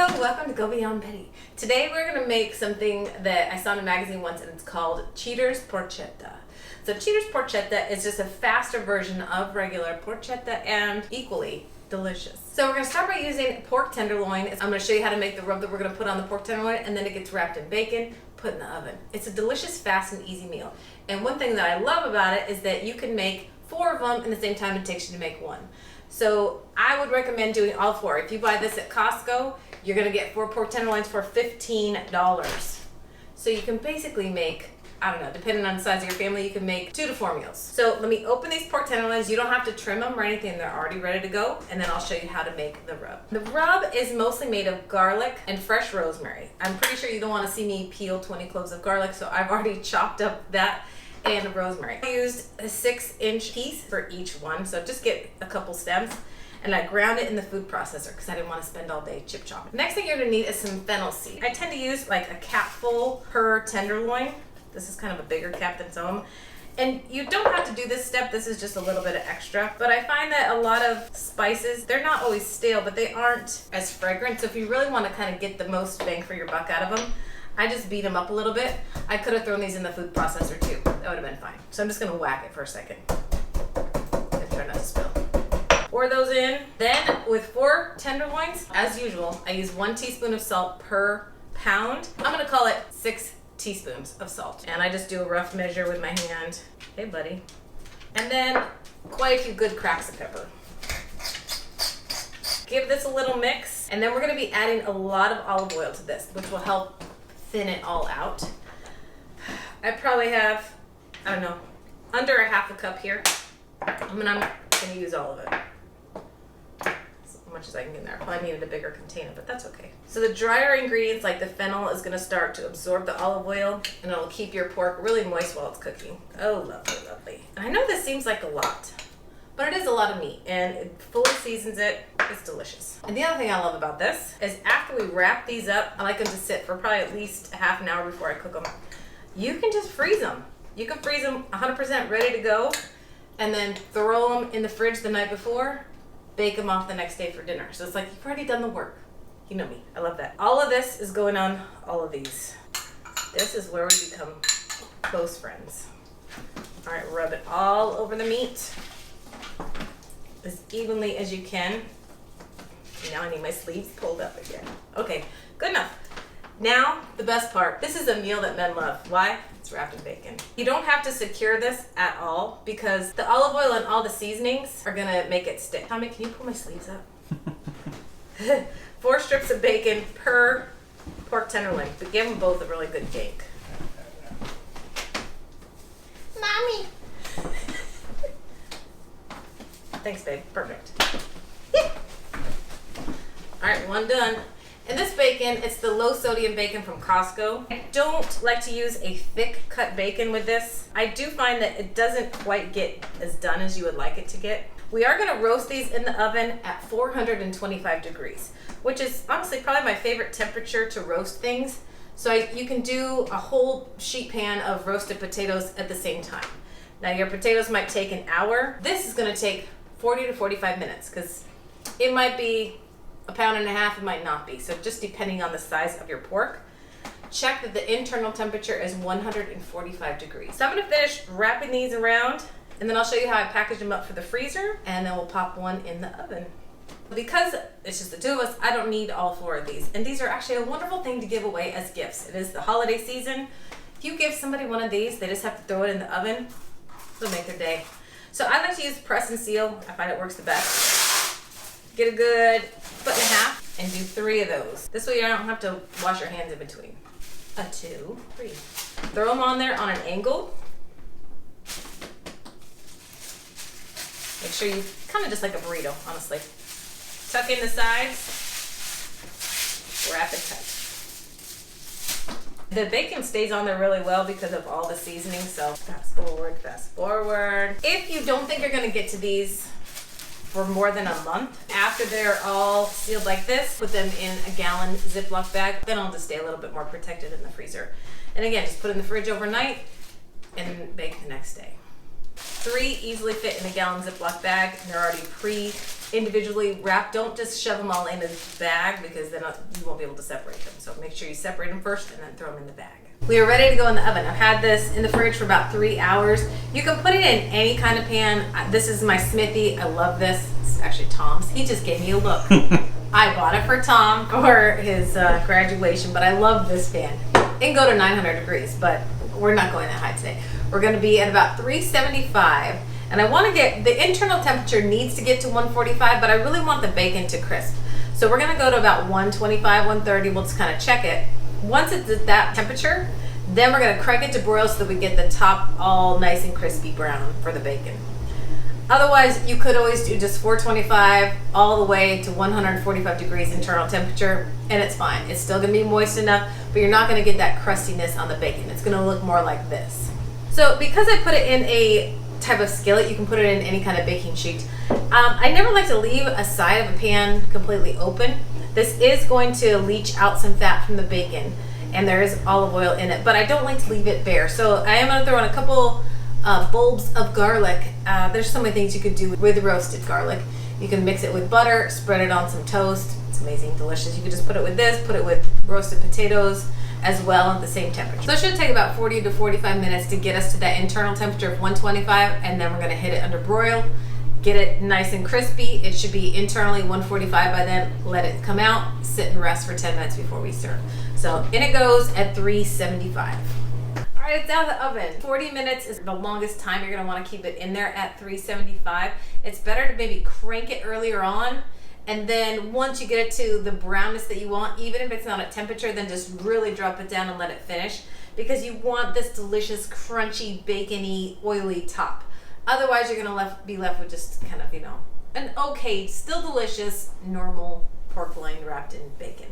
Hello, welcome to Go Beyond Betty. Today we're going to make something that I saw in a magazine once, and it's called Cheater's Porchetta. So Cheater's Porchetta is just a faster version of regular porchetta and equally delicious. So we're going to start by using pork tenderloin. I'm going to show you how to make the rub that we're going to put on the pork tenderloin, and then it gets wrapped in bacon, put in the oven. It's a delicious, fast, and easy meal. And one thing that I love about it is that you can make 4 of them in the same time it takes you to make one. So I would recommend doing all 4. If you buy this at Costco, you're going to get 4 pork tenderloins for $15. So you can basically make, I don't know, depending on the size of your family, you can make 2 to 4 meals. So let me open these pork tenderloins. You don't have to trim them or anything. They're already ready to go. And then I'll show you how to make the rub. The rub is mostly made of garlic and fresh rosemary. I'm pretty sure you don't want to see me peel 20 cloves of garlic, so I've already chopped up that and rosemary. I used a 6-inch piece for each one, so just get a couple stems, and I ground it in the food processor because I didn't want to spend all day chip chopping. Next thing you're going to need is some fennel seed. I tend to use like a capful per tenderloin. This is kind of a bigger cap than some of them. And you don't have to do this step, this is just a little bit of extra. But I find that a lot of spices, they're not always stale, but they aren't as fragrant. So if you really want to kind of get the most bang for your buck out of them, I just beat them up a little bit. I could have thrown these in the food processor too. That would have been fine. So I'm just gonna whack it for a second. And try not to spill. Pour those in. Then with 4 tenderloins, as usual, I use 1 teaspoon of salt per pound. I'm gonna call it 6 teaspoons of salt. And I just do a rough measure with my hand. Hey buddy. And then quite a few good cracks of pepper. Give this a little mix. And then we're gonna be adding a lot of olive oil to this, which will help thin it all out. I probably have, I don't know, under a half a cup here. I'm gonna use all of it. As much as I can get in there. I probably needed a bigger container, but that's okay. So the drier ingredients like the fennel is gonna start to absorb the olive oil, and it'll keep your pork really moist while it's cooking. Oh, lovely, lovely. And I know this seems like a lot, but it is a lot of meat, and it fully seasons it. It's delicious. And the other thing I love about this is after we wrap these up, I like them to sit for probably at least a half an hour before I cook them. You can just freeze them. You can freeze them 100% ready to go, and then throw them in the fridge the night before, bake them off the next day for dinner. So it's like you've already done the work. You know me, I love that. All of this is going on all of these. This is where we become close friends. All right, rub it all over the meat as evenly as you can. Now I need my sleeves pulled up again. Okay, good enough. Now, the best part. This is a meal that men love. Why? It's wrapped in bacon. You don't have to secure this at all because the olive oil and all the seasonings are gonna make it stick. Tommy, can you pull my sleeves up? 4 strips of bacon per pork tenderloin, but give them both a really good yank. Mommy! Thanks, babe. Perfect. All right, one done. And this bacon, it's the low sodium bacon from Costco. I don't like to use a thick cut bacon with this. I do find that it doesn't quite get as done as you would like it to get. We are gonna roast these in the oven at 425 degrees, which is honestly probably my favorite temperature to roast things. So you can do a whole sheet pan of roasted potatoes at the same time. Now your potatoes might take an hour. This is gonna take 40 to 45 minutes because it might be a pound and a half, it might not be. So just depending on the size of your pork. Check that the internal temperature is 145 degrees. So I'm gonna finish wrapping these around, and then I'll show you how I package them up for the freezer, and then we'll pop one in the oven. Because it's just the 2 of us, I don't need all 4 of these. And these are actually a wonderful thing to give away as gifts. It is the holiday season. If you give somebody one of these, they just have to throw it in the oven. It'll make their day. So I like to use press and seal. I find it works the best. Get a good 1.5 and do 3 of those. This way you don't have to wash your hands in between. 2, 3. Throw them on there on an angle. Make sure you, kind of just like a burrito, honestly. Tuck in the sides, wrap it tight. The bacon stays on there really well because of all the seasoning, so fast forward, fast forward. If you don't think you're gonna get to these for more than a month, after they're all sealed like this, put them in a gallon Ziploc bag, then I'll just stay a little bit more protected in the freezer. And again, just put it in the fridge overnight and bake the next day. 3 easily fit in a gallon Ziploc bag, and they're already individually wrapped. Don't just shove them all in a bag because then you won't be able to separate them. So make sure you separate them first and then throw them in the bag. We are ready to go in the oven. I've had this in the fridge for about 3 hours. You can put it in any kind of pan. This is my Smithy. I love this. It's actually Tom's. He just gave me a look. I bought it for Tom for his graduation, but I love this pan. It can go to 900 degrees, but we're not going that high today. We're going to be at about 375, and I want to get, the internal temperature needs to get to 145, but I really want the bacon to crisp. So we're going to go to about 125, 130. We'll just kind of check it. Once it's at that temperature, then we're going to crank it to broil so that we get the top all nice and crispy brown for the bacon. Otherwise, you could always do just 425 all the way to 145 degrees internal temperature, and it's fine. It's still going to be moist enough, but you're not going to get that crustiness on the bacon. It's going to look more like this. So because I put it in a type of skillet, you can put it in any kind of baking sheet. I never like to leave a side of a pan completely open. This is going to leach out some fat from the bacon, and there is olive oil in it, but I don't like to leave it bare. So I am going to throw in a couple bulbs of garlic. There's so many things you could do with roasted garlic. You can mix it with butter, spread it on some toast. It's amazing, delicious. You could just put it with this, put it with roasted potatoes as well at the same temperature. So it should take about 40 to 45 minutes to get us to that internal temperature of 125, and then we're going to hit it under broil. Get it nice and crispy. It should be internally 145 by then. Let it come out, sit and rest for 10 minutes before we serve. So in it goes at 375. All right, it's out of the oven. 40 minutes is the longest time you're gonna wanna keep it in there at 375. It's better to maybe crank it earlier on, and then once you get it to the brownness that you want, even if it's not at temperature, then just really drop it down and let it finish, because you want this delicious, crunchy, bacony, oily top. Otherwise, you're gonna be left with just kind of, an okay, still delicious, normal pork loin wrapped in bacon.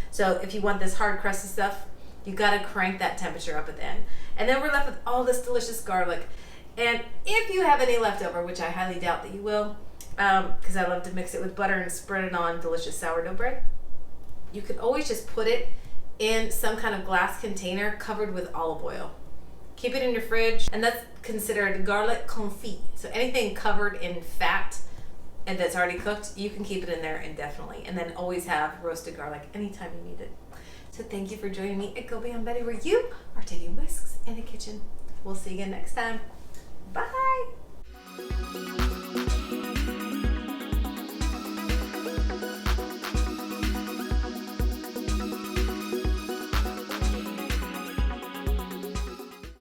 So if you want this hard, crusty stuff, you gotta crank that temperature up at the end. And then we're left with all this delicious garlic. And if you have any left over, which I highly doubt that you will, because I love to mix it with butter and spread it on delicious sourdough bread, you can always just put it in some kind of glass container covered with olive oil. Keep it in your fridge, and that's considered garlic confit. So anything covered in fat and that's already cooked, you can keep it in there indefinitely. And then always have roasted garlic anytime you need it. So thank you for joining me at Go Beyond Betty, where you are taking whisks in the kitchen. We'll see you again next time. Bye.